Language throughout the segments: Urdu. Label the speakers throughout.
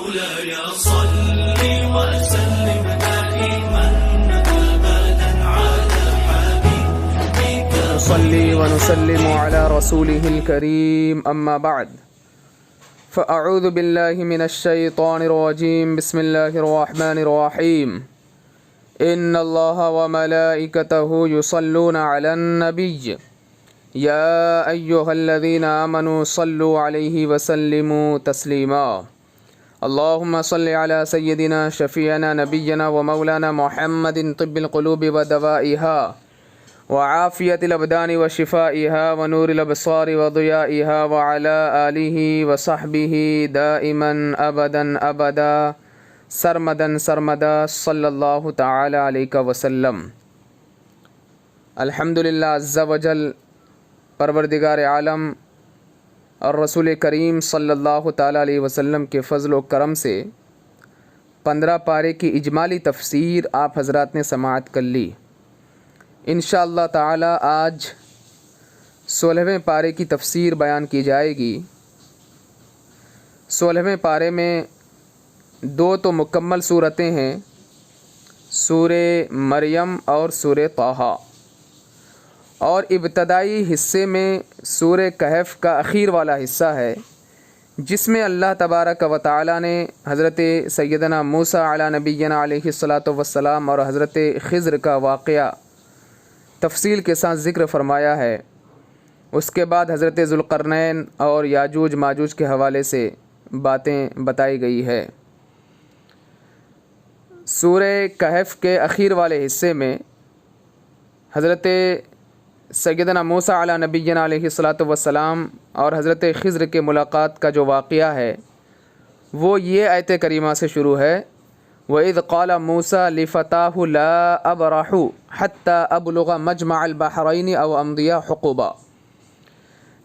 Speaker 1: مولاي صل وسلم دائما أبدا على حبيبك.
Speaker 2: نصلي ونسلم على رسوله الكريم أما بعد فأعوذ بالله من الشيطان الرجيم. بسم الله الرحمن الرحيم. إن الله وملائكته يصلون على النبي يا أيها الذين آمنوا صلوا عليه وسلموا تسليما. اللهم صل على سيدنا شفيعنا نبينا ومولانا محمد طب القلوب ودوائها وعافية الأبدان وشفائها ونور الأبصار وضيائها وعلى آله وصحبه دائما أبدا أبدا سرمدا سرمدا صلی اللہ تعالی علیہ وسلم. الحمدللہ عز وجل پروردگار عالم اور رسول کریم صلی اللہ تعالی علیہ وسلم کے فضل و کرم سے 15 پارے کی اجمالی تفسیر آپ حضرات نے سماعت کر لی. انشاءاللہ تعالی آج 16ویں پارے کی تفسیر بیان کی جائے گی. 16ویں پارے میں 2 تو مکمل صورتیں ہیں، سورہ مریم اور سورہ طٰہٰ، اور ابتدائی حصے میں سورہ کہف کا اخیر والا حصہ ہے جس میں اللہ تبارک و تعالی نے حضرت سیدنا موسیٰ علی نبینا علیہ الصلاۃ والسلام اور حضرت خضر کا واقعہ تفصیل کے ساتھ ذکر فرمایا ہے. اس کے بعد حضرت ذوالقرنین اور یاجوج ماجوج کے حوالے سے باتیں بتائی گئی ہے. سورہ کہف کے اخیر والے حصے میں حضرت سیدنا موسیٰ علی نبینا علیہ الصلاۃ والسلام اور حضرت خضر کے ملاقات کا جو واقعہ ہے وہ یہ آیت کریمہ سے شروع ہے. وَإِذْ قَالَ مُوسَىٰ لِفَتَاهُ لَا أَبْرَحُ حَتَّىٰ أَبْلُغَ مَجْمَعَ الْبَحْرَيْنِ أَوْ أَمْضِيَ حُقُبًا.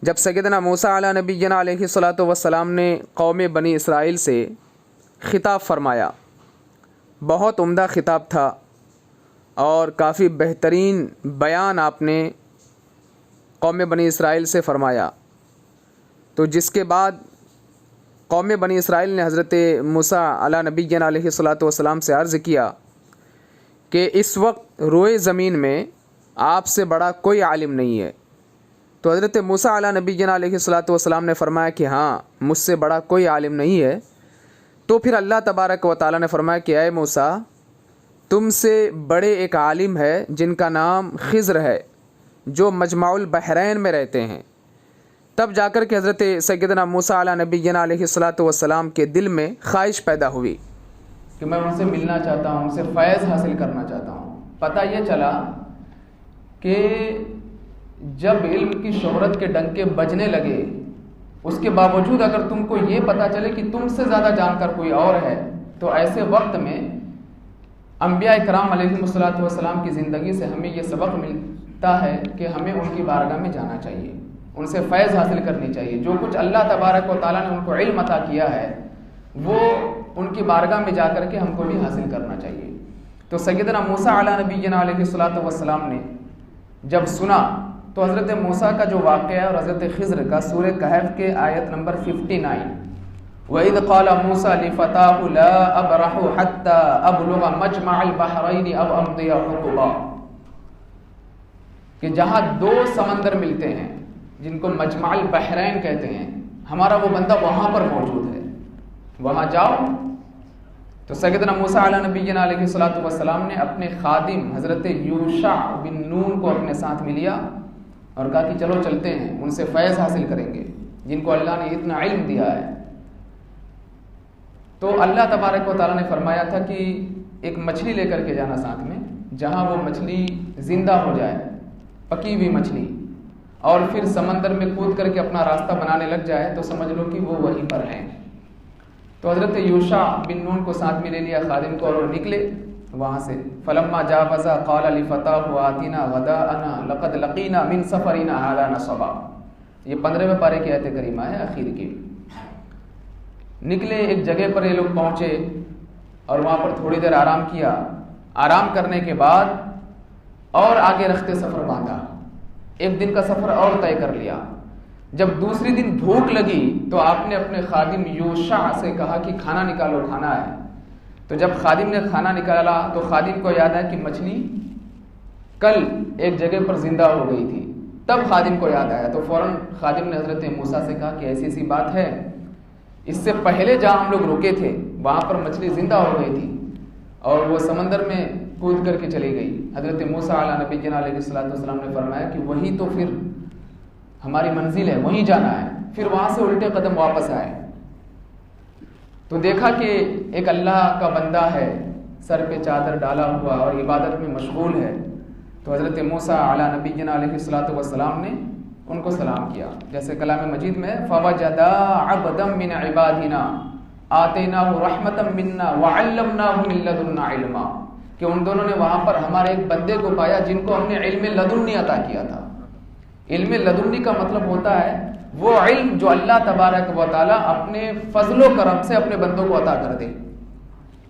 Speaker 2: جب سیدنا موسیٰ علی نبینا علیہ الصلاۃ والسلام نے قوم بنی اسرائیل سے خطاب فرمایا، بہت عمدہ خطاب تھا اور کافی بہترین بیان آپ نے قوم بنی اسرائیل سے فرمایا. تو جس کے بعد قوم بنی اسرائیل نے حضرت موسیٰ علی نبینا علیہ الصلاۃ والسلام سے عرض کیا کہ اس وقت روئے زمین میں آپ سے بڑا کوئی عالم نہیں ہے. تو حضرت موسیٰ علی نبینا علیہ الصلاۃ والسلام نے فرمایا کہ ہاں، مجھ سے بڑا کوئی عالم نہیں ہے. تو پھر اللہ تبارک و تعالیٰ نے فرمایا کہ اے موسیٰ، تم سے بڑے ایک عالم ہے جن کا نام خضر ہے جو مجمع البحرین میں رہتے ہیں. تب جا کر کے حضرت سیدنا موسیٰ علی نبینا علیہ الصلاۃ والسلام کے دل میں خواہش پیدا ہوئی کہ میں ان سے ملنا چاہتا ہوں، ان سے فیض حاصل کرنا چاہتا ہوں. پتہ یہ چلا کہ جب علم کی شہرت کے ڈنکے بجنے لگے، اس کے باوجود اگر تم کو یہ پتہ چلے کہ تم سے زیادہ جانکار کوئی اور ہے، تو ایسے وقت میں انبیاء کرام علیہ الصلاۃ والسلام کی زندگی سے ہمیں یہ سبق ملتا ہے کہ ہمیں ان کی بارگاہ میں جانا چاہیے، ان سے فیض حاصل کرنی چاہیے. جو کچھ اللہ تبارک و تعالیٰ نے ان کو علم عطا کیا ہے وہ ان کی بارگاہ میں جا کر کے ہم کو بھی حاصل کرنا چاہیے. تو سیدنا موسیٰ علی نبینا علیہ الصلاۃ والسلام نے جب سنا تو حضرت موسیٰ کا جو واقعہ ہے اور حضرت خضر کا سورہ کہف کے آیت نمبر 59، وَإِذْ قَالَ مُوسَىٰ لِفَتَاهُ لَا أَبْرَحُ حَتَّىٰ أَبْلُغَ مَجْمَعَ الْبَحْرَيْنِ أَوْ أَمْضِيَ حُقُبًا، کہ جہاں 2 سمندر ملتے ہیں جن کو مجمع البحرین کہتے ہیں، ہمارا وہ بندہ وہاں پر موجود ہے، وہاں جاؤ. تو سیدنا موسیٰ علی نبینا علیہ الصلاۃ والسلام نے اپنے خادم حضرت یوشع بن نون کو اپنے ساتھ ملیا اور کہا کہ چلو چلتے ہیں، ان سے فیض حاصل کریں گے جن کو اللہ نے اتنا علم دیا ہے. تو اللہ تبارک و تعالیٰ نے فرمایا تھا کہ ایک مچھلی لے کر کے جانا ساتھ میں، جہاں وہ مچھلی زندہ ہو جائے، پکی ہوئی مچھلی، اور پھر سمندر میں کود کر کے اپنا راستہ بنانے لگ جائے تو سمجھ لو کہ وہ وہیں پر ہیں. تو حضرت یوشع بن نون کو ساتھ میں لے لیا خادم کو اور وہ نکلے وہاں سے. فلما جاوزا قال لفتاه آتنا غداءنا لقد لقينا من سفرنا هذا نصبا. یہ 15ویں پارے کی آیت کریمہ ہے اخیر کی. نکلے، ایک جگہ پر یہ لوگ پہنچے اور وہاں پر تھوڑی دیر آرام کیا. آرام کرنے کے بعد اور آگے رخت سفر باندھا، ایک دن کا سفر اور طے کر لیا. جب دوسری دن بھوک لگی تو آپ نے اپنے خادم یوشع سے کہا کہ کھانا نکالو، کھانا ہے۔ تو جب خادم نے کھانا نکالا تو خادم کو یاد آیا کہ مچھلی کل ایک جگہ پر زندہ ہو گئی تھی، تب خادم کو یاد آیا۔ تو فوراً خادم نے حضرت موسیٰ سے کہا کہ ایسی ایسی بات ہے، اس سے پہلے جہاں ہم لوگ رکے تھے وہاں پر مچھلی زندہ ہو گئی تھی اور وہ سمندر میں کود کر کے چلی گئی۔ حضرت موسیٰ علیہ نبی علیہ السلام نے فرمایا کہ وہی تو پھر ہماری منزل ہے، وہیں جانا ہے۔ پھر وہاں سے الٹے قدم واپس آئے تو دیکھا کہ ایک اللہ کا بندہ ہے، سر پہ چادر ڈالا ہوا اور عبادت میں مشغول ہے۔ تو حضرت موسیٰ علیہ نبی علیہ السلام نے ان کو سلام کیا، جیسے کلام مجید میں فَوَجَدَا عَبْدًا مِّنْ عِبَادِنَا آتَيْنَاهُ رَحْمَةً مِّنَّا وَعَلَّمْنَاهُ مِن لَّدُنَّا عِلْمًا، کہ ان دونوں نے وہاں پر ہمارے ایک بندے کو پایا جن کو ہم نے علم لدنی عطا کیا تھا۔ علم لدنی کا مطلب ہوتا ہے وہ علم جو اللہ تبارک و تعالیٰ اپنے فضل و کرم سے اپنے بندوں کو عطا کر دے،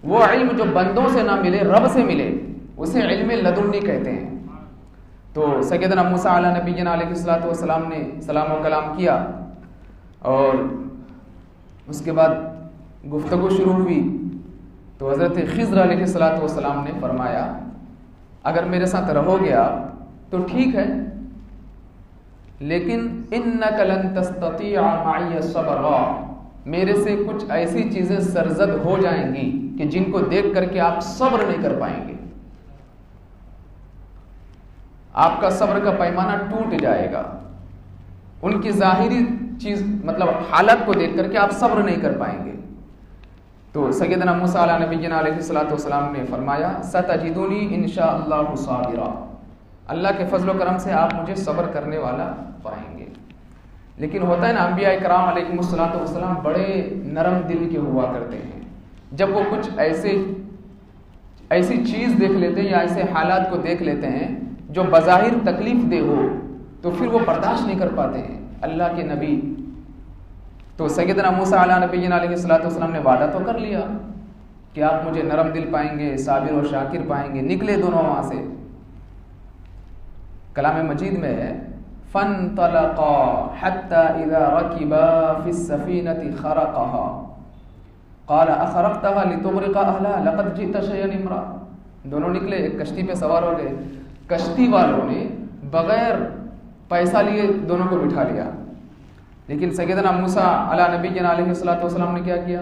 Speaker 2: وہ علم جو بندوں سے نہ ملے، رب سے ملے، اسے علم لدنی کہتے ہیں۔ تو سیدنا موسیٰ علیہ نبی علیہ السلام نے سلام و کلام کیا اور اس کے بعد گفتگو شروع ہوئی۔ تو حضرت خضر علیہ السلام نے فرمایا اگر میرے ساتھ رہو گے آپ تو ٹھیک ہے، لیکن انک لن تستطیع معی صبرا، میرے سے کچھ ایسی چیزیں سرزد ہو جائیں گی کہ جن کو دیکھ کر کے آپ صبر نہیں کر پائیں گے، آپ کا صبر کا پیمانہ ٹوٹ جائے گا، ان کی ظاہری چیز مطلب حالت کو دیکھ کر کے آپ صبر نہیں کر پائیں گے۔ تو سیدنا موسیٰ علیہ نبی علیہ السلام نے فرمایا ستجدونی انشاءاللہ صابرا، اللہ کے فضل و کرم سے آپ مجھے صبر کرنے والا پائیں گے۔ لیکن ہوتا ہے نا انبیاء کرام علیہ السلام بڑے نرم دل کے ہوا کرتے ہیں، جب وہ کچھ ایسی چیز دیکھ لیتے ہیں یا ایسے حالات کو دیکھ لیتے ہیں جو بظاہر تکلیف دہ ہو تو پھر وہ برداشت نہیں کر پاتے ہیں۔ اللہ کے نبی تو سیدنا موسیٰ علیہ نبی علیہ السلام نے وعدہ تو کر لیا کہ آپ مجھے نرم دل پائیں گے، صابر و شاکر پائیں گے۔ نکلے دونوں وہاں سے، کلام مجید میں ہے فَانْطَلَقَا حَتَّى إِذَا رَكِبَا فِي السَّفِينَةِ خَرَقَهَا قَالَ أَخَرَقْتَهَا لِتُغْرِقَ أَهْلَهَا لَقَدْ جِئْتَ شَيْئًا إِمْرًا، دونوں نکلے، ایک کشتی پہ سوار ہو گئے، کشتی والوں نے بغیر پیسہ لیے دونوں کو بٹھا لیا، لیکن سیدنا موسیٰ علیہ نبی علیہ السلام نے کیا کیا،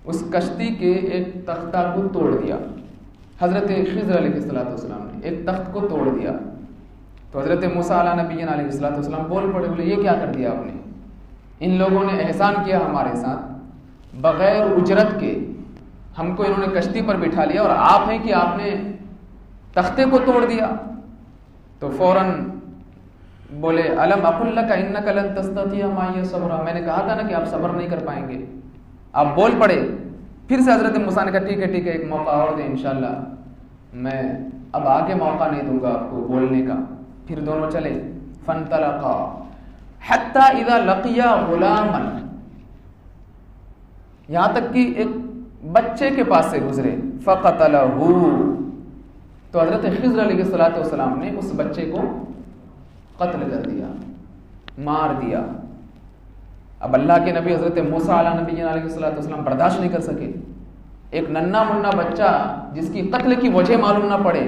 Speaker 2: اس کشتی کے ایک تختہ کو توڑ دیا۔ حضرت خضر علیہ السلام نے ایک تخت کو توڑ دیا۔ تو حضرت موسیٰ علیہ نبی علیہ السلام بول پڑے، بولے یہ کیا کر دیا آپ نے، ان لوگوں نے احسان کیا ہمارے ساتھ بغیر اجرت کے، ہم کو انہوں نے کشتی پر بٹھا لیا اور آپ ہیں کہ آپ نے تختے کو توڑ دیا۔ تو فوراً بولے الم اقل لک انک لن تستطیع معی صبرا، میں نے کہا تھا نا کہ آپ صبر نہیں کر پائیں گے، آپ بول پڑے۔ پھر سے حضرت موسیٰ نے کہا ٹھیک ہے ایک موقع اور دیں انشاءاللہ، میں اب آگے موقع نہیں دوں گا آپ کو بولنے کا۔ پھر دونوں چلے، فانطلقا حتی اذا لقیا غلاما، یہاں تک کہ ایک بچے کے پاس سے گزرے، فقتلہ، تو حضرت خضر علیہ السلام نے اس بچے کو قتل کر دیا، مار دیا۔ اب اللہ کے نبی حضرت موسیٰ علیہ نبی علیہ السلام برداشت نہیں کر سکے، ایک ننھا منا بچہ جس کی قتل کی وجہ معلوم نہ پڑے،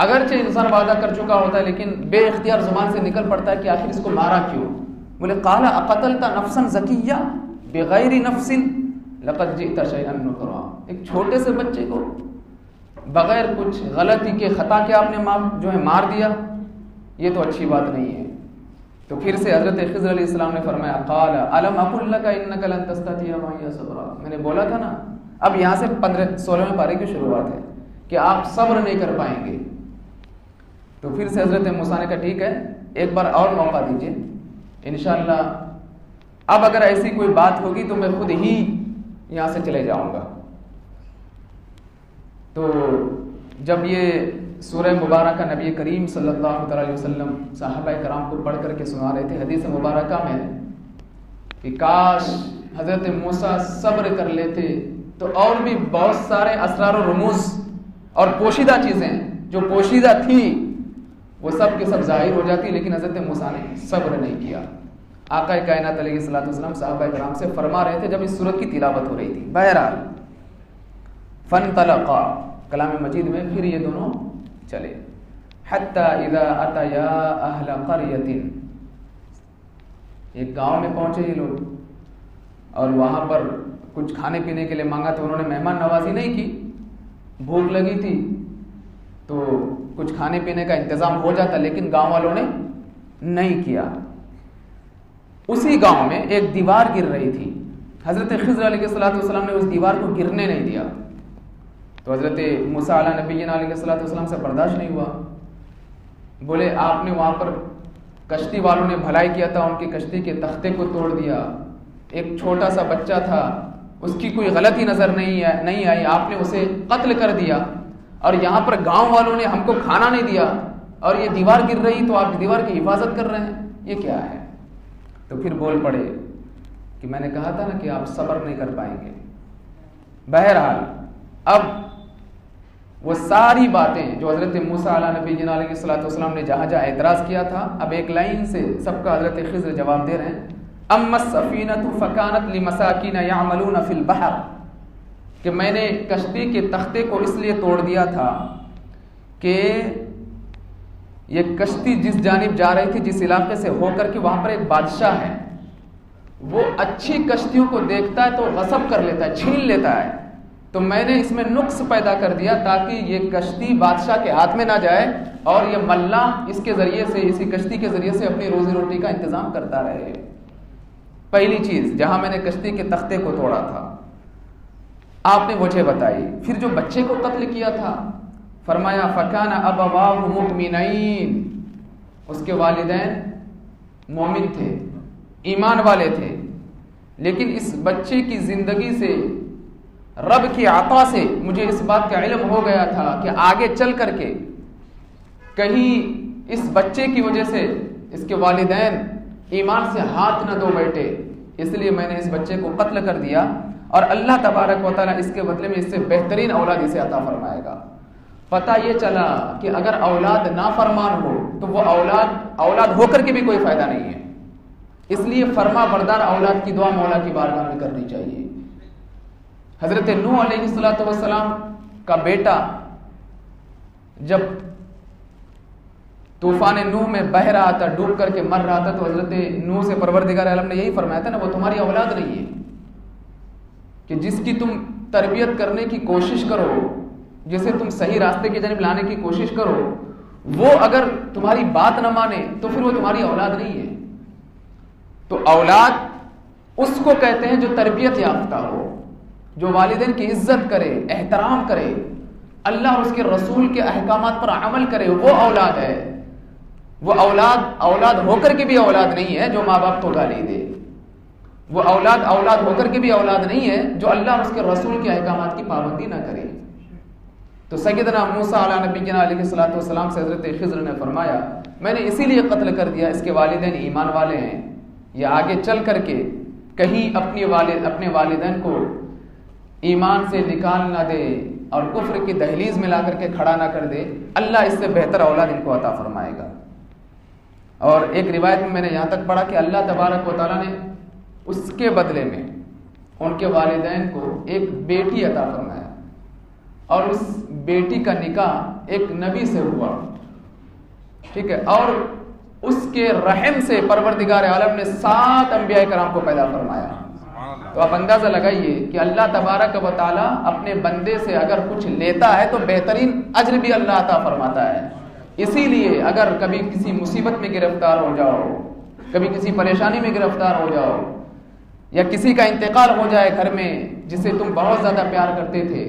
Speaker 2: اگرچہ انسان وعدہ کر چکا ہوتا ہے لیکن بے اختیار زبان سے نکل پڑتا ہے کہ آخر اس کو مارا کیوں؟ بولے قال اقتلت نفسا زکیہ بغیر نفس لقد جئت شیئا نکرا، ایک چھوٹے سے بچے کو بغیر کچھ غلطی کے خطا کے آپ نے جو ہے مار دیا، یہ تو اچھی بات نہیں ہے۔ تو پھر سے حضرت خضر علیہ السلام نے فرمایا قال الم اقل لک انک لن تستطیع معی صبرا، میں نے بولا تھا نا۔ اب یہاں سے 16ویں پارے کی شروعات ہے کہ آپ صبر نہیں کر پائیں گے۔ تو پھر سے حضرت موسیٰ نے کہا ٹھیک ہے ایک بار اور موقع دیجیے، انشاءاللہ اب اگر ایسی کوئی بات ہوگی تو میں خود ہی یہاں سے چلے جاؤں گا۔ تو جب یہ سورہ مبارکہ نبی کریم صلی اللہ علیہ وسلم صحابہ کرام کو پڑھ کر کے سنا رہے تھے، حدیث مبارکہ میں کہ کاش حضرت موسیٰ صبر کر لیتے تو اور بھی بہت سارے اسرار و رموز اور پوشیدہ چیزیں جو پوشیدہ تھی وہ سب کے سب ظاہر ہو جاتی، لیکن حضرت موسیٰ نے صبر نہیں کیا۔ آقا کائنات علیہ الصلوۃ والسلام صحابہ کرام سے فرما رہے تھے جب اس سورت کی تلاوت ہو رہی تھی۔ بہرحال فانطلقا، کلام مجید میں پھر یہ دونوں چلے، حتی اذا اتیا اہل قریۃ، ایک گاؤں میں پہنچے یہ لوگ، اور وہاں پر کچھ کھانے پینے کے لیے مانگا تو انہوں نے مہمان نوازی نہیں کی، بھوک لگی تھی تو کچھ کھانے پینے کا انتظام ہو جاتا، لیکن گاؤں والوں نے نہیں کیا۔ اسی گاؤں میں ایک دیوار گر رہی تھی، حضرت خضر علیہ الصلوۃ والسلام نے اس دیوار کو گرنے نہیں دیا، تو حضرت موسیٰ علیہ نبینا علیہ الصلوۃ والسلام سے برداشت نہیں ہوا، بولے آپ نے وہاں پر کشتی والوں نے بھلائی کیا تھا، ان کی کشتی کے تختے کو توڑ دیا، ایک چھوٹا سا بچہ تھا، اس کی کوئی غلطی نظر نہیں آئی، آپ نے اسے قتل کر دیا، اور یہاں پر گاؤں والوں نے ہم کو کھانا نہیں دیا، اور یہ دیوار گر رہی تو آپ دیوار کی حفاظت کر رہے ہیں، یہ کیا ہے؟ تو پھر بول پڑے کہ میں نے کہا تھا نا کہ آپ صبر نہیں کر پائیں گے۔ بہرحال اب وہ ساری باتیں جو حضرت موسیٰ علیہ نبینا علیہ الصلوۃ والسلام نے جہاں جہاں اعتراض کیا تھا، اب ایک لائن سے سب کا حضرت خضر جواب دے رہے ہیں۔ اما السفینۃ فکانت لمساکین یعملون فی البحر، کہ میں نے کشتی کے تختے کو اس لیے توڑ دیا تھا کہ یہ کشتی جس جانب جا رہی تھی، جس علاقے سے ہو کر کے، وہاں پر ایک بادشاہ ہے، وہ اچھی کشتیوں کو دیکھتا ہے تو غصب کر لیتا ہے، چھین لیتا ہے، تو میں نے اس میں نقص پیدا کر دیا تاکہ یہ کشتی بادشاہ کے ہاتھ میں نہ جائے، اور یہ ملاح اس کے ذریعے سے، اسی کشتی کے ذریعے سے اپنی روزی روٹی کا انتظام کرتا رہے۔ پہلی چیز جہاں میں نے کشتی کے تختے کو توڑا تھا آپ نے وجہ بتائی۔ پھر جو بچے کو قتل کیا تھا، فرمایا فَكَانَ أَبَوَاهُ مُؤْمِنَيْنِ، اس کے والدین مومن تھے، ایمان والے تھے، لیکن اس بچے کی زندگی سے، رب کی عطا سے مجھے اس بات کا علم ہو گیا تھا کہ آگے چل کر کے کہیں اس بچے کی وجہ سے اس کے والدین ایمان سے ہاتھ نہ دھو بیٹھے، اس لیے میں نے اس بچے کو قتل کر دیا، اور اللہ تبارک و تعالیٰ اس کے بدلے میں اس سے بہترین اولاد اسے عطا فرمائے گا۔ پتہ یہ چلا کہ اگر اولاد نافرمان ہو تو وہ اولاد ہو کر کے بھی کوئی فائدہ نہیں ہے، اس لیے فرما بردار اولاد کی دعا مولا کی بارگاہ میں کرنی چاہیے۔ حضرت نوح علیہ الصلوۃ والسلام کا بیٹا جب طوفان نوح میں بہ رہا تھا، ڈوب کر کے مر رہا تھا، تو حضرت نوح سے پروردگار عالم نے یہی فرمایا تھا نا، وہ تمہاری اولاد نہیں ہے کہ جس کی تم تربیت کرنے کی کوشش کرو، جسے تم صحیح راستے کی جانب لانے کی کوشش کرو، وہ اگر تمہاری بات نہ مانے تو پھر وہ تمہاری اولاد نہیں ہے۔ تو اولاد اس کو کہتے ہیں جو تربیت یافتہ ہو، جو والدین کی عزت کرے، احترام کرے، اللہ اور اس کے رسول کے احکامات پر عمل کرے، وہ اولاد ہے۔ وہ اولاد ہو کر کے بھی اولاد نہیں ہے جو ماں باپ کو گالی دے، وہ اولاد ہو کر کے بھی اولاد نہیں ہے جو اللہ اور اس کے رسول کے احکامات کی پابندی نہ کرے۔ تو سیدنا موسیٰ علیہ نبینا علیہ الصلوۃ والسلام سے حضرت خضر نے فرمایا میں نے اسی لیے قتل کر دیا، اس کے والدین ایمان والے ہیں، یہ آگے چل کر کے کہیں اپنے والدین کو ایمان سے نکال نہ دے اور کفر کی دہلیز میں لا کر کے کھڑا نہ کر دے، اللہ اس سے بہتر اولاد ان کو عطا فرمائے گا۔ اور ایک روایت میں نے یہاں تک پڑھا کہ اللہ تبارک و تعالیٰ نے اس کے بدلے میں ان کے والدین کو ایک بیٹی عطا فرمایا، اور اس بیٹی کا نکاح ایک نبی سے ہوا، ٹھیک ہے، اور اس کے رحم سے پروردگار عالم نے 7 انبیاء کرام کو پیدا فرمایا۔ تو آپ اندازہ لگائیے کہ اللہ تبارک و تعالیٰ اپنے بندے سے اگر کچھ لیتا ہے تو بہترین اجر بھی اللہ عطا فرماتا ہے۔ اسی لیے اگر کبھی کسی مصیبت میں گرفتار ہو جاؤ، کبھی کسی پریشانی میں گرفتار ہو جاؤ، یا کسی کا انتقال ہو جائے گھر میں جسے تم بہت زیادہ پیار کرتے تھے،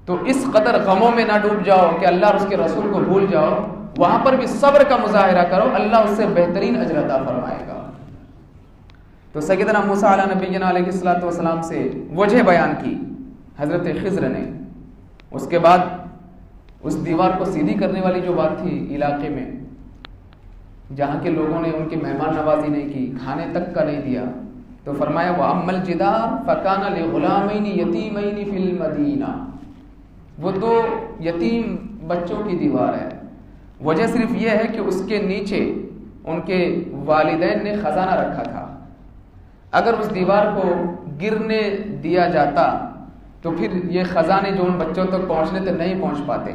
Speaker 2: تو اس قدر غموں میں نہ ڈوب جاؤ کہ اللہ اور اس کے رسول کو بھول جاؤ، وہاں پر بھی صبر کا مظاہرہ کرو، اللہ اس سے بہترین اجر عطا فرمائے گا۔ تو سیدنا موسیٰ علیہ نبینا علیہ الصلوۃ والسلام سے وجہ بیان کی حضرت خضر نے۔ اس کے بعد اس دیوار کو سیدھی کرنے والی جو بات تھی علاقے میں جہاں کے لوگوں نے ان کی مہمان نوازی نہیں کی، کھانے تک کا نہیں دیا، تو فرمایا وَأَمَّا الْجِدَارُ فَكَانَ لِغُلَامَيْنِ يَتِيمَيْنِ فِي الْمَدِينَةِ، وہ 2 یتیم بچوں کی دیوار ہے، وجہ صرف یہ ہے کہ اس کے نیچے ان کے والدین نے خزانہ رکھا تھا. اگر اس دیوار کو گرنے دیا جاتا تو پھر یہ خزانے جو ان بچوں تک پہنچنے تک نہیں پہنچ پاتے.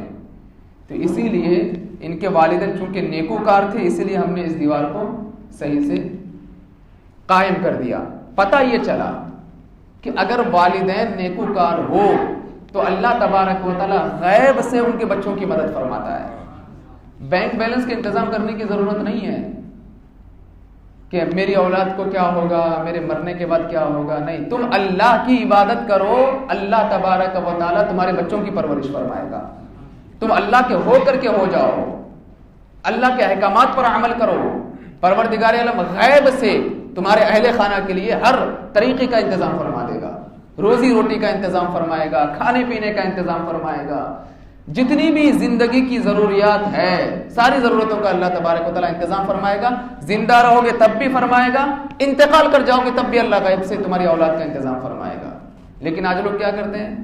Speaker 2: تو اسی لیے ان کے والدین چونکہ نیکوکار تھے، اسی لیے ہم نے اس دیوار کو صحیح سے قائم کر دیا. پتہ یہ چلا کہ اگر والدین نیکوکار ہو تو اللہ تبارک و تعالی غیب سے ان کے بچوں کی مدد فرماتا ہے. بینک بیلنس کے انتظام کرنے کی ضرورت نہیں ہے کہ میری اولاد کو کیا ہوگا، میرے مرنے کے بعد کیا ہوگا. نہیں، تم اللہ کی عبادت کرو، اللہ تبارک و تعالی تمہارے بچوں کی پرورش فرمائے گا. تم اللہ کے ہو کر کے ہو جاؤ، اللہ کے احکامات پر عمل کرو. پروردگار عالم غیب سے تمہارے اہل خانہ کے لیے ہر طریقے کا انتظام فرما دے گا. روزی روٹی کا انتظام فرمائے گا، کھانے پینے کا انتظام فرمائے گا. جتنی بھی زندگی کی ضروریات ہے ساری ضرورتوں کا اللہ تبارک و تعالیٰ انتظام فرمائے گا. زندہ رہو گے تب بھی فرمائے گا، انتقال کر جاؤ گے تب بھی اللہ غیب سے تمہاری اولاد کا انتظام فرمائے گا. لیکن آج لوگ کیا کرتے ہیں؟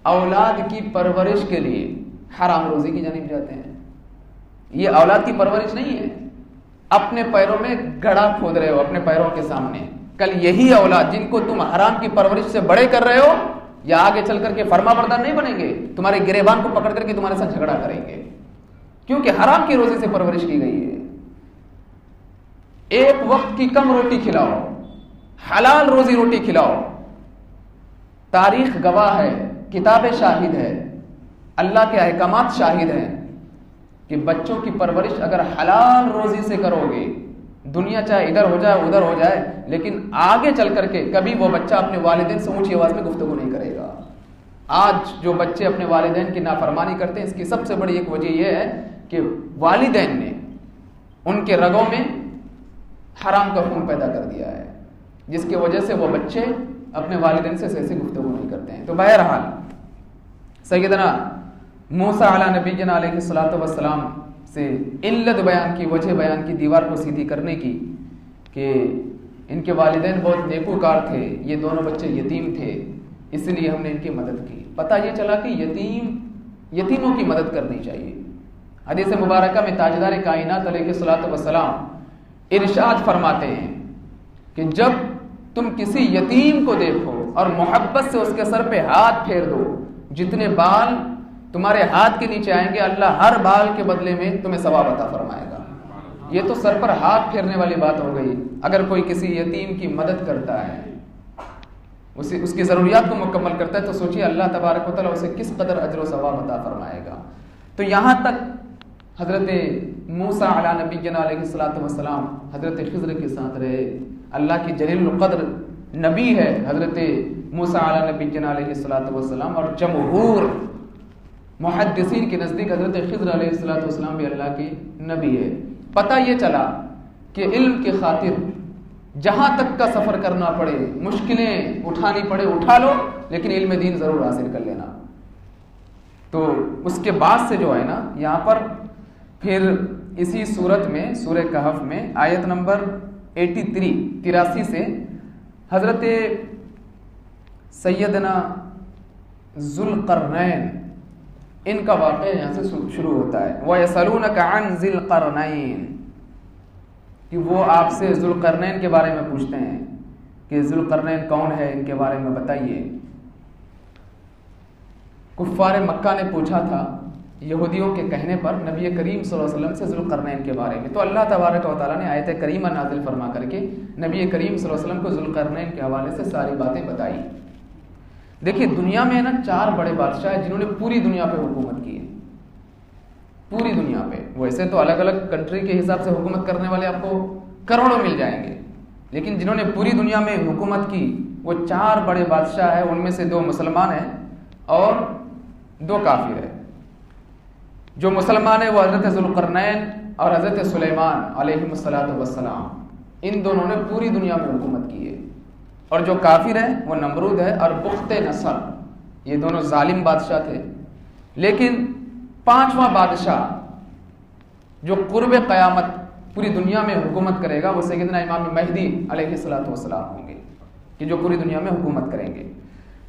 Speaker 2: اولاد کی پرورش کے لیے حرام روزی کی جانب جاتے ہیں. یہ اولاد کی پرورش نہیں ہے، اپنے پیروں میں گڑھا کھود رہے ہو اپنے پیروں کے سامنے. کل یہی اولاد جن کو تم حرام کی پرورش سے بڑے کر رہے ہو یا آگے چل کر کے فرما بردار نہیں بنیں گے، تمہارے گریبان کو پکڑ کر کے تمہارے ساتھ جھگڑا کریں گے، کیونکہ حرام کی روزی سے پرورش کی گئی ہے. ایک وقت کی کم روٹی کھلاؤ، حلال روزی روٹی کھلاؤ. تاریخ گواہ ہے، کتابیں شاہد ہے، اللہ کے احکامات شاہد ہیں کہ بچوں کی پرورش اگر حلال روزی سے کرو گے، دنیا چاہے ادھر ہو جائے ادھر ہو جائے، لیکن آگے چل کر کے کبھی وہ بچہ اپنے والدین سے اونچی آواز میں گفتگو نہیں کرے گا. آج جو بچے اپنے والدین کی نافرمانی کرتے ہیں، اس کی سب سے بڑی ایک وجہ یہ ہے کہ والدین نے ان کے رگوں میں حرام کا خون پیدا کر دیا ہے، جس کی وجہ سے وہ بچے اپنے والدین سے ایسے گفتگو نہیں کرتے ہیں. تو بہرحال سیدنا موسیٰ علیہ نبینا علیہ الصلوۃ والسلام سے علت بیان کی، وجہ بیان کی دیوار کو سیدھی کرنے کی کہ ان کے والدین بہت نیکوکار تھے، یہ دونوں بچے یتیم تھے، اس لیے ہم نے ان کی مدد کی. پتہ یہ چلا کہ یتیموں کی مدد کرنی چاہیے. حدیث مبارکہ میں تاجدار کائنات علیہ الصلوۃ والسلام ارشاد فرماتے ہیں کہ جب تم کسی یتیم کو دیکھو اور محبت سے اس کے سر پہ ہاتھ پھیر دو، جتنے بال تمہارے ہاتھ کے نیچے آئیں گے اللہ ہر بال کے بدلے میں تمہیں ثواب عطا فرمائے گا. یہ تو سر پر ہاتھ پھیرنے والی بات ہو گئی. اگر کوئی کسی یتیم کی مدد کرتا ہے، اس کی ضروریات کو مکمل کرتا ہے، تو سوچیے اللہ تبارک و تعالیٰ اسے کس قدر اجر و ثواب عطا فرمائے گا. تو یہاں تک حضرت موسیٰ علیہ نبینا علیہ الصلوۃ والسلام حضرت خضر کے ساتھ رہے. اللہ کی جلیل القدر نبی ہے حضرت موسیٰ علیہ نبینا علیہ الصلوۃ والسلام، اور جمہور محدثین کے نزدیک حضرت خضر علیہ الصلوۃ والسلام بھی اللہ کی نبی ہے. پتہ یہ چلا کہ علم کی خاطر جہاں تک کا سفر کرنا پڑے، مشکلیں اٹھانی پڑے اٹھا لو، لیکن علم دین ضرور حاصل کر لینا. تو اس کے بعد سے جو ہے نا، یہاں پر پھر اسی صورت میں سورہ کہف میں آیت نمبر 83 سے حضرت سیدنا ذوالقرنین ان کا واقعہ یہاں سے شروع ہوتا ہے. وَيَسْأَلُونَكَ عَنْ ذِي الْقَرْنَيْنِ، کہ وہ آپ سے ذوالقرنین کے بارے میں پوچھتے ہیں کہ ذوالقرنین کون ہے، ان کے بارے میں بتائیے. کفار مکہ نے پوچھا تھا یہودیوں کے کہنے پر نبی کریم صلی اللہ علیہ وسلم سے ذوالقرنین کے بارے میں. تو اللہ تبارک و تعالیٰ نے آیت کریمہ نازل فرما کر کے نبی کریم صلی اللہ علیہ وسلم کو ذوالقرنین کے حوالے سے ساری باتیں بتائی. دیکھیے دنیا میں نا 4 بڑے بادشاہ ہیں جنہوں نے پوری دنیا پہ حکومت کی ہے، پوری دنیا پہ. ویسے تو الگ الگ کنٹری کے حساب سے حکومت کرنے والے آپ کو کروڑوں مل جائیں گے، لیکن جنہوں نے پوری دنیا میں حکومت کی وہ 4 بڑے بادشاہ ہیں. ان میں سے 2 مسلمان ہیں اور 2 کافر ہیں. جو مسلمان ہیں وہ حضرت ذوالقرنین اور حضرت سلیمان علیہ السلام، ان دونوں نے پوری دنیا میں حکومت کی ہے. اور جو کافر ہیں وہ نمرود ہے اور بخت نصر، یہ دونوں ظالم بادشاہ تھے. لیکن 5واں بادشاہ جو قرب قیامت پوری دنیا میں حکومت کرے گا وہ سیدنا امام مہدی علیہ السلام ہوں گے، کہ جو پوری دنیا میں حکومت کریں گے.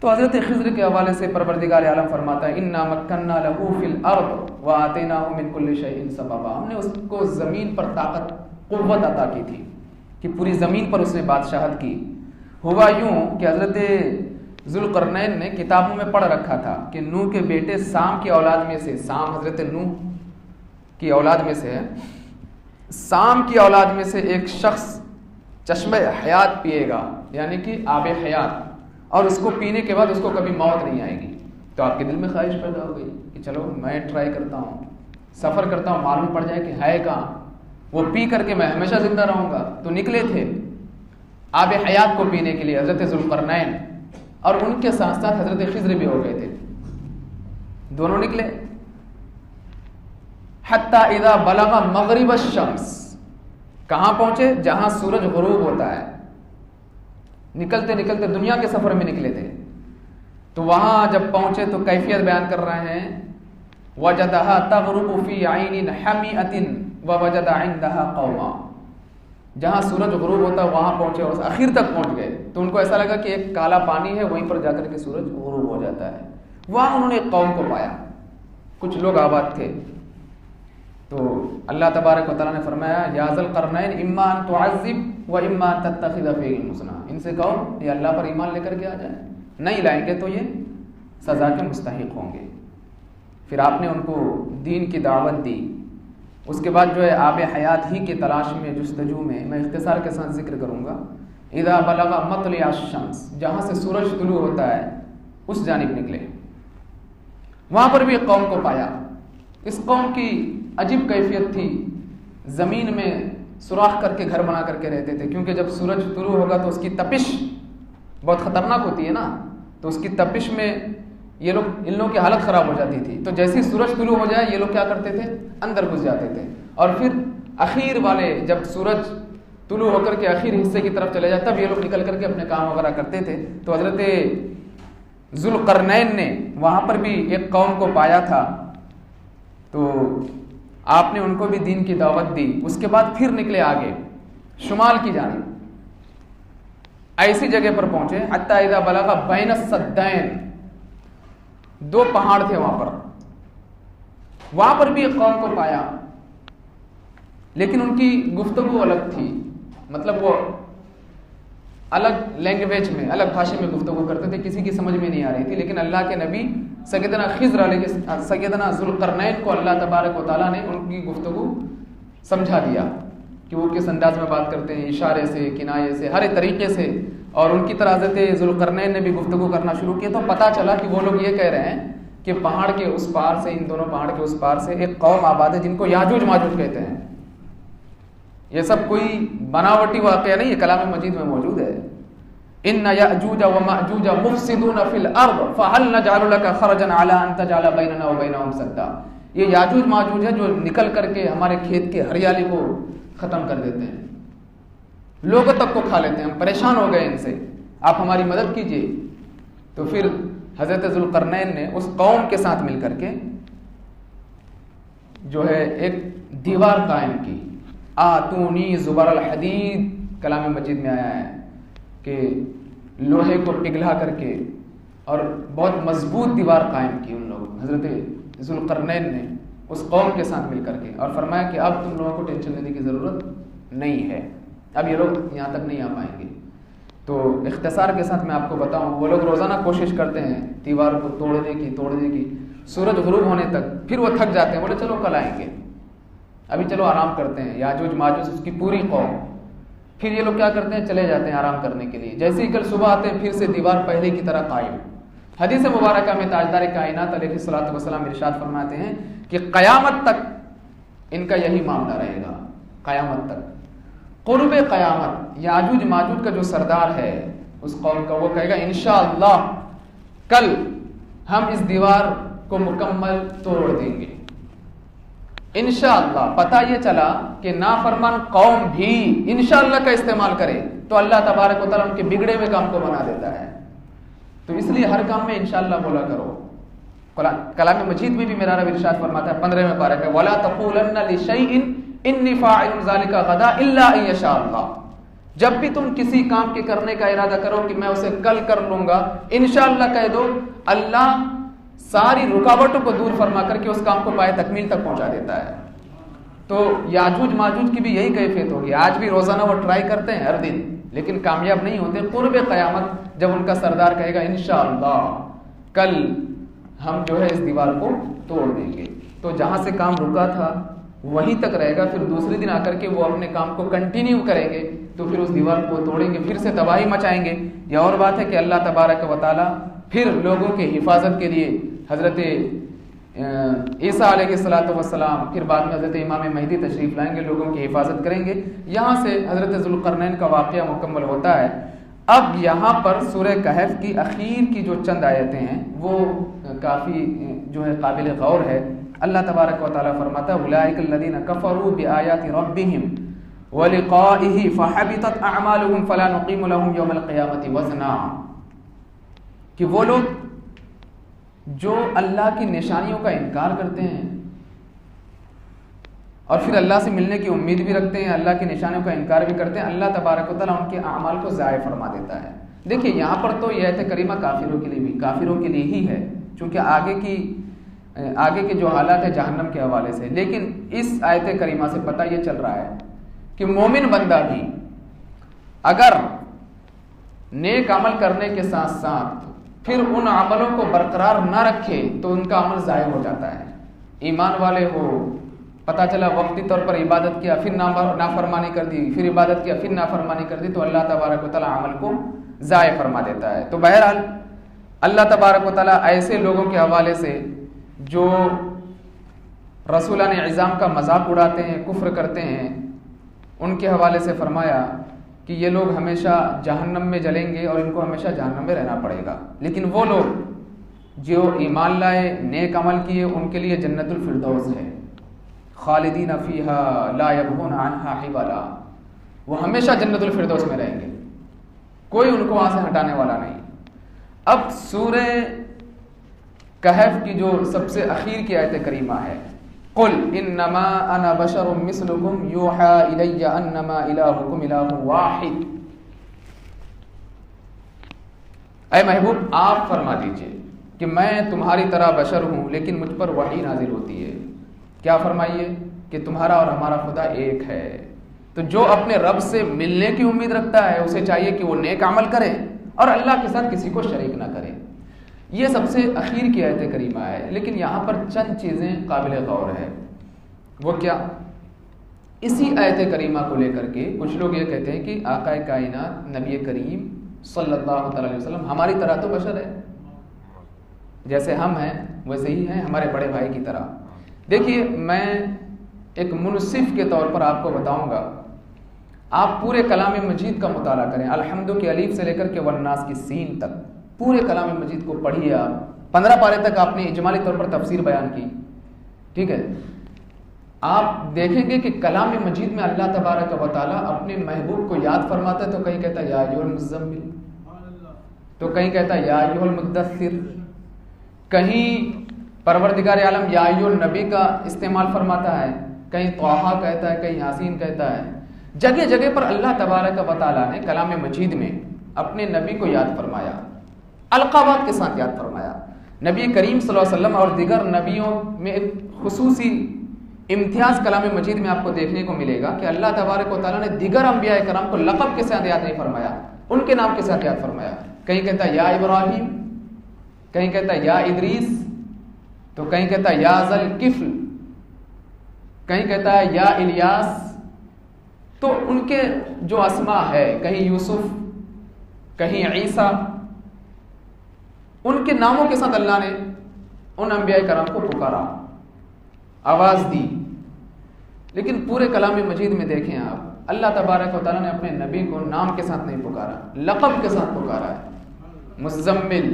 Speaker 2: تو حضرت خضر کے حوالے سے پروردگار عالم فرماتا ہے انا مکننا لہو فی الارض وآتیناہ من کل شیء سببا، ہم نے اس کو زمین پر طاقت قوت عطا کی تھی کہ پوری زمین پر اس نے بادشاہت کی۔ ہوا یوں کہ حضرت ذوالقرنین نے کتابوں میں پڑھ رکھا تھا کہ نوح کے بیٹے سام کی اولاد میں سے، سام حضرت نوح کی اولاد میں سے ہے، سام کی اولاد میں سے ایک شخص چشمہ حیات پیے گا، یعنی کہ آب حیات، اور اس کو پینے کے بعد اس کو کبھی موت نہیں آئے گی۔ تو آپ کے دل میں خواہش پیدا ہو گئی کہ چلو میں ٹرائی کرتا ہوں، سفر کرتا ہوں، معلوم پڑ جائے کہ ہے کہاں، وہ پی کر کے میں ہمیشہ زندہ رہوں گا۔ تو نکلے تھے آب حیات کو پینے کے لیے حضرت ذوالقرنین، اور ان کے ساتھ ساتھ حضرت خضر بھی ہو گئے تھے، دونوں نکلے۔ حتی اذا بلغ مغرب الشمس، کہاں پہنچے؟ جہاں سورج غروب ہوتا ہے۔ نکلتے نکلتے دنیا کے سفر میں نکلے تھے، تو وہاں جب پہنچے تو کیفیت بیان کر رہے ہیں وجدها تغرب في عين حمئة ووجد عندها قوما، جہاں سورج غروب ہوتا ہے وہاں پہنچے اور آخر تک پہنچ گئے، تو ان کو ایسا لگا کہ ایک کالا پانی ہے، وہیں پر جا کر کے سورج غروب ہو جاتا ہے۔ وہاں انہوں نے ایک قوم کو پایا، کچھ لوگ آباد تھے، تو اللہ تبارک و تعالیٰ نے فرمایا یا ذا القرنین اما ان تعذب و اما ان تتخذ فیہم حسنا، ان سے کہو یہ اللہ پر ایمان لے کر کے آ جائیں، نہیں لائیں گے تو یہ سزا کے مستحق ہوں گے۔ پھر آپ نے ان کو دین کی دعوت دی۔ اس کے بعد جو ہے آب حیات ہی کی تلاش میں، جستجو میں اختصار کے ساتھ ذکر کروں گا، اذا بلغ مطلع الشمس، جہاں سے سورج طلوع ہوتا ہے اس جانب نکلے۔ وہاں پر بھی ایک قوم کو پایا۔ اس قوم کی عجیب کیفیت تھی، زمین میں سوراخ کر کے گھر بنا کر کے رہتے تھے، کیونکہ جب سورج طلوع ہوگا تو اس کی تپش بہت خطرناک ہوتی ہے نا، تو اس کی تپش میں یہ لوگ، ان لوگوں کی حالت خراب ہو جاتی تھی، تو جیسے ہی سورج طلوع ہو جائے یہ لوگ کیا کرتے تھے؟ اندر گھس جاتے تھے، اور پھر اخیر والے جب سورج طلوع ہو کر کے اخیر حصے کی طرف چلے جائے تب یہ لوگ نکل کر کے اپنے کام وغیرہ کرتے تھے۔ تو حضرت ذوالقرنین نے وہاں پر بھی ایک قوم کو پایا تھا، تو آپ نے ان کو بھی دین کی دعوت دی۔ اس کے بعد پھر نکلے آگے شمال کی جانب، ایسی جگہ پر پہنچے حتی اذا بلغ بین السدین، دو پہاڑ تھے وہاں پر بھی ایک قوم کو پایا، لیکن ان کی گفتگو الگ تھی، مطلب وہ الگ لینگویج میں، الگ بھاشے میں گفتگو کرتے تھے، کسی کی سمجھ میں نہیں آ رہی تھی، لیکن اللہ کے نبی سیدنا خضر علیہ سیدنا ذوالقرنین کو اللہ تبارک و تعالیٰ نے ان کی گفتگو سمجھا دیا کہ وہ کس انداز میں بات کرتے ہیں، اشارے سے، کنایے سے، ہر ایک طریقے سے، اور ان کی طرح حضرت ذوالقرنین نے بھی گفتگو کرنا شروع کیا۔ تو پتہ چلا کہ وہ لوگ یہ کہہ رہے ہیں کہ پہاڑ کے اس پار سے، ان دونوں پہاڑ کے اس پار سے ایک قوم آباد ہے جن کو یاجوج ماجوج کہتے ہیں۔ یہ سب کوئی بناوٹی واقعہ نہیں، یہ کلام مجید میں موجود ہے۔ ان یاجوج وماجوج مفسدون فی الارض فهل نجعل لك خرجا على ان تجعل بیننا وبینہم سدا، یہ یاجوج ماجوج ہے جو نکل کر کے ہمارے کھیت کے ہریالی کو ختم کر دیتے ہیں، لوگوں تک کو کھا لیتے ہیں، ہم پریشان ہو گئے ان سے، آپ ہماری مدد کیجیے۔ تو پھر حضرت ذوالقرنین نے اس قوم کے ساتھ مل کر کے جو ہے ایک دیوار قائم کی، آتونی زبر الحدید، کلام مجید میں آیا ہے کہ لوہے کو پگھلا کر کے اور بہت مضبوط دیوار قائم کی ان لوگوں، حضرت ذوالقرنین نے اس قوم کے ساتھ مل کر کے، اور فرمایا کہ اب تم لوگوں کو ٹینشن لینے کی ضرورت نہیں ہے، اب یہ لوگ یہاں تک نہیں آ پائیں گے۔ تو اختصار کے ساتھ میں آپ کو بتاؤں، وہ لوگ روزانہ کوشش کرتے ہیں دیوار کو توڑنے کی، سورج غروب ہونے تک، پھر وہ تھک جاتے ہیں، بولے چلو کل آئیں گے، ابھی چلو آرام کرتے ہیں۔ یاجوج ماجوج اس کی پوری قوم، پھر یہ لوگ کیا کرتے ہیں؟ چلے جاتے ہیں آرام کرنے کے لیے، جیسے ہی کل صبح آتے ہیں پھر سے دیوار پہلے کی طرح قائم۔ حدیث مبارکہ میں تاجدار کائنات علیہ الصلوۃ والسلام ارشاد فرماتے ہیں کہ قیامت تک ان کا یہی معاملہ رہے گا، قیامت تک۔ قرب قیامت یاجوج ماجوج کا جو سردار ہے اس قوم کا، وہ کہے گا انشاءاللہ کل ہم اس دیوار کو مکمل توڑ دیں گے انشاءاللہ۔ پتہ یہ چلا کہ نافرمان قوم بھی انشاءاللہ کا استعمال کرے تو اللہ تبارک و تعالیٰ ان کے بگڑے ہوئے کام کو بنا دیتا ہے۔ تو اس لیے ہر کام میں انشاءاللہ بولا کرو۔ کلام مجید میں بھی میرا رب ارشاد فرماتا ہے 15ویں پارے میں، وَلَا تَقُولَنَّ لِشَيْءٍ إِنِّي فَاعِلٌ ذَلِكَ غَدًا إِلَّا أَن يَشَاءَ اللَّهُ، جب بھی تم کسی کام کے کرنے کا ارادہ کرو کہ میں اسے کل کر لوں گا، انشاءاللہ کہہ دو، اللہ ساری رکاوٹوں کو دور فرما کر کے اس کام کو پائے تکمیل تک پہنچا دیتا ہے۔ تو یاجوج ماجوج کی بھی یہی کیفیت ہوگی، آج بھی روزانہ وہ ٹرائی کرتے ہیں ہر دن، لیکن کامیاب نہیں ہوتے۔ قرب قیامت جب ان کا سردار کہے گا انشاءاللہ کل ہم جو ہے اس دیوار کو توڑ دیں گے، تو جہاں سے کام رکا تھا وہیں تک رہے گا، پھر دوسرے دن آ کر کے وہ اپنے کام کو کنٹینیو کریں گے، تو پھر اس دیوار کو توڑیں گے، پھر سے تباہی مچائیں گے۔ یہ اور بات ہے کہ اللہ تبارک و تعالی پھر لوگوں کے حفاظت کے لیے حضرت عیسیٰ علیہ السلام، پھر بعد میں حضرت امام مہدی تشریف لائیں گے، لوگوں کی حفاظت کریں گے۔ یہاں سے حضرت ذوالقرنین کا واقعہ مکمل ہوتا ہے۔ اب یہاں پر سورہ کہف کی اخیر کی جو چند آیتیں ہیں وہ کافی جو ہے قابل غور ہے۔ اللہ تبارک و تعالیٰ فرماتا ہے اولئک الذین کفروا بآیات ربہم ولقائہ فحبطت اعمالہم فلا نقیم لہم یوم القیامۃ وزنا، کہ وہ لوگ جو اللہ کی نشانیوں کا انکار کرتے ہیں اور پھر اللہ سے ملنے کی امید بھی رکھتے ہیں، اللہ کی نشانیوں کا انکار بھی کرتے ہیں، اللہ تبارک و تعالیٰ ان کے اعمال کو ضائع فرما دیتا ہے۔ دیکھیے یہاں پر تو یہ آیت کریمہ کافروں کے لیے ہی ہے، چونکہ آگے کے جو حالات ہیں جہنم کے حوالے سے، لیکن اس آیت کریمہ سے پتہ یہ چل رہا ہے کہ مومن بندہ بھی اگر نیک عمل کرنے کے ساتھ ساتھ پھر ان عملوں کو برقرار نہ رکھے تو ان کا عمل ضائع ہو جاتا ہے۔ ایمان والے ہو، پتہ چلا وقتی طور پر عبادت کیا پھر نافرمانی کر دی، پھر عبادت کیا پھر نافرمانی کر دی، تو اللہ تبارک و تعالیٰ عمل کو ضائع فرما دیتا ہے۔ تو بہرحال اللہ تبارک و تعالیٰ ایسے لوگوں کے حوالے سے جو رسولان عظام کا مذاق اڑاتے ہیں، کفر کرتے ہیں، ان کے حوالے سے فرمایا کہ یہ لوگ ہمیشہ جہنم میں جلیں گے اور ان کو ہمیشہ جہنم میں رہنا پڑے گا، لیکن وہ لوگ جو ایمان لائے، نیک عمل کیے، ان کے لیے جنت الفردوس ہے، خالدین فیہا لا یبغون عنہا حولا، وہ ہمیشہ جنت الفردوس میں رہیں گے، کوئی ان کو وہاں سے ہٹانے والا نہیں۔ اب سورہ کہف کی جو سب سے اخیر کی آیت کریمہ ہے، قل انما انا بشر مثلکم یوحی الی انما الہکم الہ واحد، اے محبوب آپ فرما دیجئے کہ میں تمہاری طرح بشر ہوں لیکن مجھ پر وحی نازل ہوتی ہے۔ کیا فرمائیے کہ تمہارا اور ہمارا خدا ایک ہے۔ تو جو اپنے رب سے ملنے کی امید رکھتا ہے اسے چاہیے کہ وہ نیک عمل کرے اور اللہ کے ساتھ کسی کو شریک نہ کرے۔ یہ سب سے اخیر کی آیت کریمہ ہے، لیکن یہاں پر چند چیزیں قابل غور ہے۔ وہ کیا؟ اسی آیت کریمہ کو لے کر کے کچھ لوگ یہ کہتے ہیں کہ آقا کائنات نبی کریم صلی اللہ تعالی علیہ وسلم ہماری طرح تو بشر ہے، جیسے ہم ہیں ویسے ہی ہیں، ہمارے بڑے بھائی کی طرح۔ دیکھیے میں ایک منصف کے طور پر آپ کو بتاؤں گا، آپ پورے کلام مجید کا مطالعہ کریں، الحمد کے الف سے لے کر کے والناس کی سین تک پورے کلام مجید کو پڑھیے۔ آپ 15 پارے تک آپ نے اجمالی طور پر تفسیر بیان کی، ٹھیک ہے؟ آپ دیکھیں گے کہ کلام مجید میں اللہ تبارک و تعالیٰ اپنے محبوب کو یاد فرماتا ہے، تو کہیں کہتا ہے یا ایھا المزمل، تو کہیں کہتا ہے یا ایھا المدثر، کہیں پروردگار عالم یا ایھا النبی کا استعمال فرماتا ہے، کہیں طٰہٰ کہتا ہے، کہیں یاسین کہتا ہے۔ جگہ جگہ پر اللہ تبارک و تعالیٰ نے کلام مجید میں اپنے نبی کو یاد فرمایا، القابات کے ساتھ یاد فرمایا۔ نبی کریم صلی اللہ علیہ وسلم اور دیگر نبیوں میں ایک خصوصی امتیاز کلام مجید میں آپ کو دیکھنے کو ملے گا کہ اللہ تبارک و تعالیٰ نے دیگر انبیاء کرام کو لقب کے ساتھ یاد نہیں فرمایا، ان کے نام کے ساتھ یاد فرمایا۔ کہیں کہتا ہے یا ابراہیم، کہیں کہتا ہے یا ادریس، تو کہیں کہتا ہے یا ذوالکفل، کہیں کہتا ہے یا الیاس۔ تو ان کے جو اسماء ہے، کہیں یوسف، کہیں عیسیٰ، ان کے ناموں کے ساتھ اللہ نے ان انبیاء کرام کو پکارا، آواز دی۔ لیکن پورے کلام مجید میں دیکھیں آپ، اللہ تبارک و تعالیٰ نے اپنے نبی کو نام کے ساتھ نہیں پکارا، لقب کے ساتھ پکارا ہے۔ مزمل،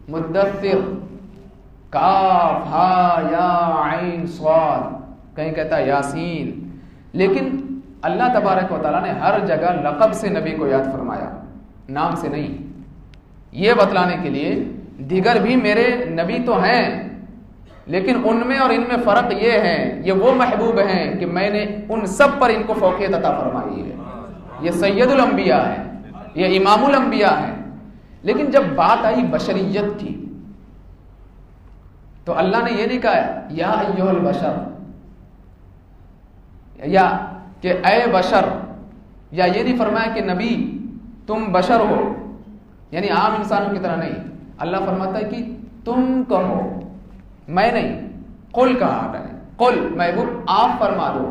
Speaker 2: مدثر، کاف ہا یا عین صاد، کہیں کہتا ہے یاسین۔ لیکن اللہ تبارک و تعالیٰ نے ہر جگہ لقب سے نبی کو یاد فرمایا، نام سے نہیں، یہ بتلانے کے لیے دیگر بھی میرے نبی تو ہیں، لیکن ان میں اور ان میں فرق یہ ہے، یہ وہ محبوب ہیں کہ میں نے ان سب پر ان کو فوقیت عطا فرمائی ہے۔ یہ سید الانبیاء ہیں، یہ امام الانبیاء ہیں، لیکن جب بات آئی بشریت کی تو اللہ نے یہ نہیں کہا یا ایھا البشر، یا کہ اے بشر، یا یہ نہیں فرمایا کہ نبی تم بشر ہو، یعنی عام انسانوں کی طرح نہیں. اللہ فرماتا ہے کہ تم کہو، میں نہیں. قل کہا آپ نے، قل محبوب آپ فرما دو.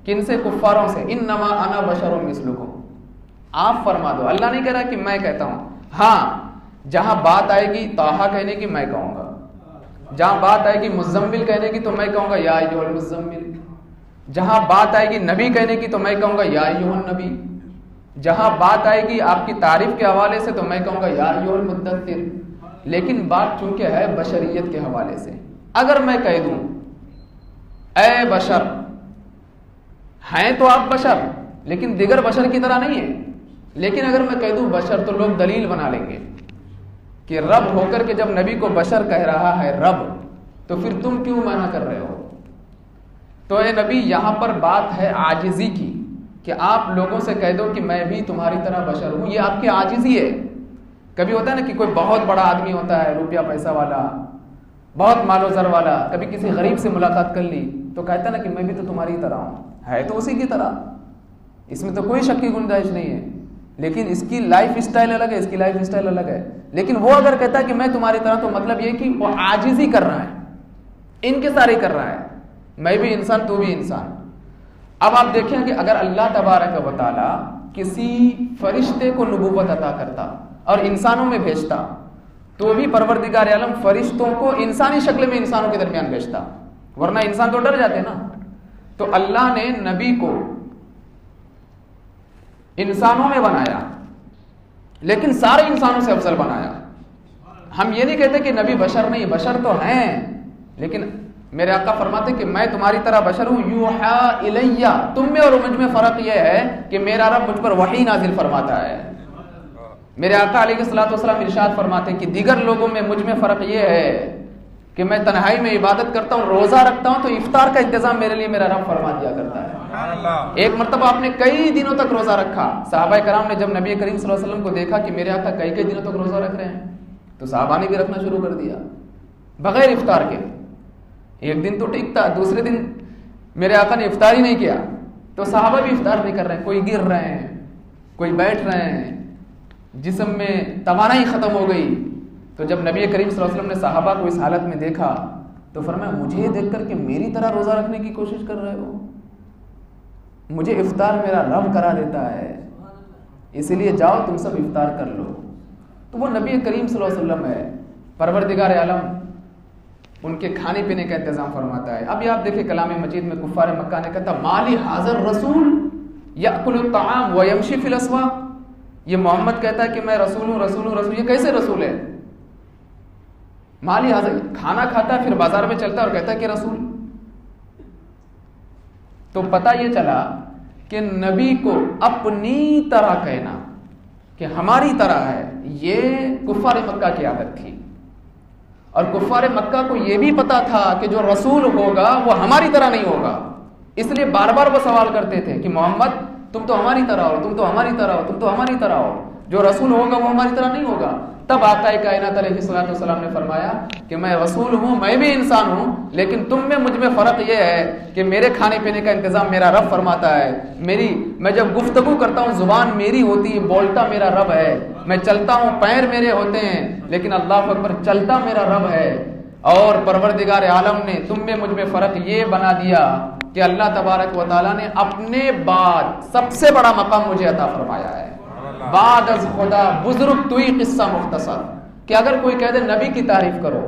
Speaker 2: کن سے؟ کفاروں سے. انما انا بشر مثلکم، آپ فرما دو. اللہ نہیں کہہ رہا کہ میں کہتا ہوں. ہاں جہاں بات آئے گی طٰہٰ کہنے کی میں کہوں گا، جہاں بات آئے گی مزمل کہنے کی تو میں کہوں گا یا ایھا المزمل، جہاں بات آئے گی نبی کہنے کی تو میں کہوں گا یا ایھا النبی، جہاں بات آئے گی آپ کی تعریف کے حوالے سے تو میں کہوں گا یا ایھا المدثر. لیکن بات چونکہ ہے بشریت کے حوالے سے، اگر میں کہہ دوں اے بشر، ہیں تو آپ بشر لیکن دیگر بشر کی طرح نہیں ہیں، لیکن اگر میں کہہ دوں بشر تو لوگ دلیل بنا لیں گے کہ رب ہو کر کے جب نبی کو بشر کہہ رہا ہے رب، تو پھر تم کیوں منع کر رہے ہو؟ تو اے نبی یہاں پر بات ہے عاجزی کی کہ آپ لوگوں سے کہہ دو کہ میں بھی تمہاری طرح بشر ہوں. یہ آپ کی عاجزی ہے. کبھی ہوتا ہے نا کہ کوئی بہت بڑا آدمی ہوتا ہے، روپیہ پیسہ والا، بہت مال و زر والا، کبھی کسی غریب سے ملاقات کر لی تو کہتا ہے نا کہ میں بھی تو تمہاری طرح ہوں. ہے تو اسی کی طرح، اس میں تو کوئی شک کی گنجائش نہیں ہے، لیکن اس کی لائف اسٹائل الگ ہے، اس کی لائف اسٹائل الگ ہے. لیکن وہ اگر کہتا ہے کہ میں تمہاری طرح، تو مطلب یہ کہ وہ عاجزی کر رہا ہے، انکساری کر رہا ہے. میں بھی انسان تو بھی انسان. اب آپ دیکھیں کہ اگر اللہ تبارک و تعالی کسی فرشتے کو نبوت عطا کرتا اور انسانوں میں بھیجتا، تو بھی پروردگار عالم فرشتوں کو انسانی شکل میں انسانوں کے درمیان بھیجتا، ورنہ انسان تو ڈر جاتے نا. تو اللہ نے نبی کو انسانوں میں بنایا، لیکن سارے انسانوں سے افضل بنایا. ہم یہ نہیں کہتے کہ نبی بشر نہیں، بشر تو ہیں، لیکن میرے آقا فرماتے کہ میں تمہاری طرح بشر ہوں. یوحا الیہ، تم میں اور مجھ میں فرق یہ ہے کہ میرا رب مجھ پر وحی نازل فرماتا ہے. میرے آقا علیہ الصلوۃ والسلام ارشاد فرماتے کہ دیگر لوگوں میں مجھ میں فرق یہ ہے کہ میں تنہائی میں عبادت کرتا ہوں، روزہ رکھتا ہوں، تو افطار کا انتظام میرے لیے میرا رب فرما دیا کرتا ہے. ایک مرتبہ آپ نے کئی دنوں تک روزہ رکھا. صحابہ کرام نے جب نبی کریم صلی اللہ علیہ وسلم کو دیکھا کہ میرے آقا کئی دنوں تک روزہ رکھ رہے ہیں، تو صحابہ نے بھی رکھنا شروع کر دیا بغیر افطار کے. ایک دن تو ٹھیک تھا، دوسرے دن میرے آقا نے افطار ہی نہیں کیا، تو صحابہ بھی افطار نہیں کر رہے ہیں. کوئی گر رہے ہیں، کوئی بیٹھ رہے ہیں، جسم میں توانائی ختم ہو گئی. تو جب نبی کریم صلی اللہ علیہ وسلم نے صحابہ کو اس حالت میں دیکھا تو فرمایا مجھے دیکھ کر کہ میری طرح روزہ رکھنے کی کوشش کر رہے ہو؟ مجھے افطار میرا رب کرا دیتا ہے، اسی لیے جاؤ تم سب افطار کر لو. تو وہ نبی کریم صلی اللہ علیہ وسلم ہے، پروردگار عالم ان کے کھانے پینے کا انتظام فرماتا ہے. اب یہ آپ دیکھیں کلام مجید میں کفار مکہ نے کہا مالی حاضر رسول یأکل الطعام ویمشی فی الاسواق. یہ محمد کہتا ہے کہ میں رسول ہوں رسول ہوں رسول. یہ کیسے رسول ہے؟ مالی حاضر، کھانا کھاتا ہے پھر بازار میں چلتا ہے اور کہتا ہے کہ رسول. تو پتہ یہ چلا کہ نبی کو اپنی طرح کہنا کہ ہماری طرح ہے، یہ کفار مکہ کی عادت تھی. اور کفار مکہ کو یہ بھی پتا تھا کہ جو رسول ہوگا وہ ہماری طرح نہیں ہوگا، اس لیے بار بار وہ سوال کرتے تھے کہ محمد تم تو ہماری طرح ہو، تم تو ہماری طرح ہو، تم تو ہماری طرح ہو. جو رسول ہوگا وہ ہماری طرح نہیں ہوگا. تب آقا کائنات علیہ الصلوۃ والسلام نے فرمایا کہ میں رسول ہوں، میں بھی انسان ہوں، لیکن تم میں مجھ میں فرق یہ ہے کہ میرے کھانے پینے کا انتظام میرا رب فرماتا ہے. میں جب گفتگو کرتا ہوں زبان میری ہوتی ہے، بولتا میرا رب ہے. میں چلتا ہوں پیر میرے ہوتے ہیں، لیکن اللہ اکبر چلتا میرا رب ہے. اور پروردگار عالم نے تم میں مجھ میں فرق یہ بنا دیا کہ اللہ تبارک و تعالیٰ نے اپنے بعد سب سے بڑا مقام مجھے عطا فرمایا ہے. بعد از خدا بزرگ توئی قصہ مختصر، کہ اگر کوئی کہہ دے نبی کی تعریف کرو،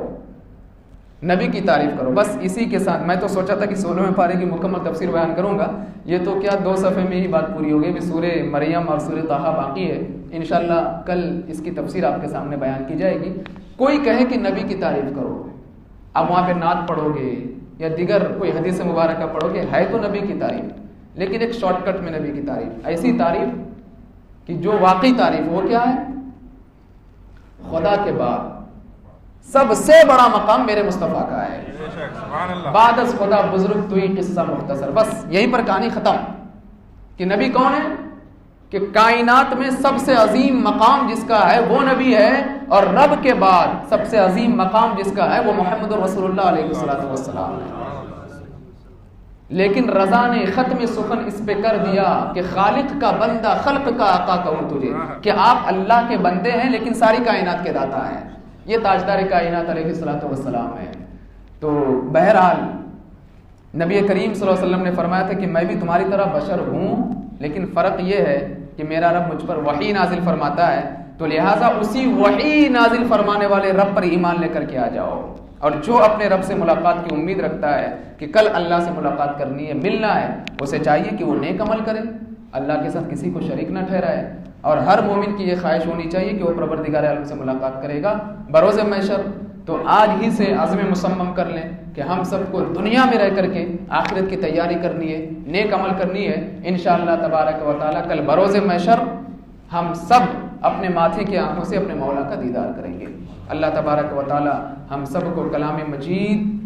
Speaker 2: نبی کی تعریف کرو، بس اسی کے ساتھ میں تو سوچا تھا کہ 16ویں پارے کی مکمل تفسیر بیان کروں گا. یہ تو کیا 2 صفحے میں ہی بات پوری ہو گئی. سورہ مریم اور سورہ طٰہٰ باقی ہے، انشاءاللہ کل اس کی تفسیر آپ کے سامنے بیان کی جائے گی. کوئی کہے کہ نبی کی تعریف کرو، اب وہاں پہ نعت پڑھو گے یا دیگر کوئی حدیث مبارکہ پڑھو گے، ہے تو نبی کی تعریف، لیکن ایک شارٹ کٹ میں نبی کی تعریف، ایسی تعریف کہ جو واقعی تعریف وہ کیا ہے؟ خدا کے بعد سب سے بڑا مقام میرے مصطفیٰ کا ہے. بعد از خدا بزرگ توئی قصہ مختصر. بس یہیں پر کہانی ختم کہ نبی کون ہے؟ کہ کائنات میں سب سے عظیم مقام جس کا ہے وہ نبی ہے، اور رب کے بعد سب سے عظیم مقام جس کا ہے وہ محمد رسول اللہ علیہ السلام ہے۔ لیکن رضا نے ختم سخن اس پہ کر دیا کہ خالق کا بندہ خلق کا آقا کہوں تجھے، کہ آپ اللہ کے بندے ہیں لیکن ساری کائنات کے داتا ہیں۔ یہ تاجدار کائنات علیہ السلام ہے۔ تو بہرحال نبی کریم صلی اللہ علیہ وسلم نے فرمایا تھا کہ میں بھی تمہاری طرح بشر ہوں، لیکن فرق یہ ہے کہ میرا رب مجھ پر وحی نازل فرماتا ہے، تو لہٰذا اسی وحی نازل فرمانے والے رب پر ایمان لے کر کے آ جاؤ۔ اور جو اپنے رب سے ملاقات کی امید رکھتا ہے کہ کل اللہ سے ملاقات کرنی ہے، ملنا ہے، اسے چاہیے کہ وہ نیک عمل کرے، اللہ کے ساتھ کسی کو شریک نہ ٹھہرائے، اور ہر مومن کی یہ خواہش ہونی چاہیے کہ وہ پروردگار عالم سے ملاقات کرے گا بروز محشر۔ تو آج ہی سے عزم مصمم کر لیں کہ ہم سب کو دنیا میں رہ کر کے آخرت کی تیاری کرنی ہے، نیک عمل کرنی ہے۔ انشاءاللہ تبارک و تعالی کل بروز محشر ہم سب اپنے ماتھے کی آنکھوں سے اپنے مولا کا دیدار کریں گے۔ اللہ تبارک و تعالی ہم سب کو کلام مجید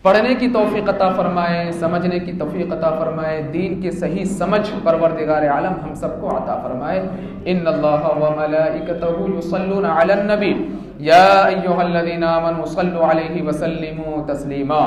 Speaker 2: پڑھنے کی توفیق عطا فرمائے، سمجھنے کی توفیق عطا فرمائے، دین کی صحیح سمجھ پروردگار عالم ہم سب کو عطا فرمائے۔ ان اللہ وملائکتہ یصلون علی النبی یا ایھا الذین آمنوا صلوا علیہ وسلموا تسلیما۔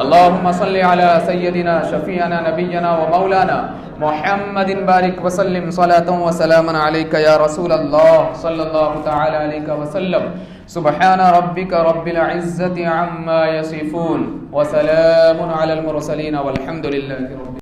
Speaker 2: اللهم صل علی سیدنا شفیعنا نبینا ومولانا محمد بارک وسلم صلاۃ وسلاما علیک یا رسول اللہ صلی اللہ تعالی علیہ وسلم۔ سبحان ربک رب العزة عما یصفون وسلام علی المرسلین والحمد للہ رب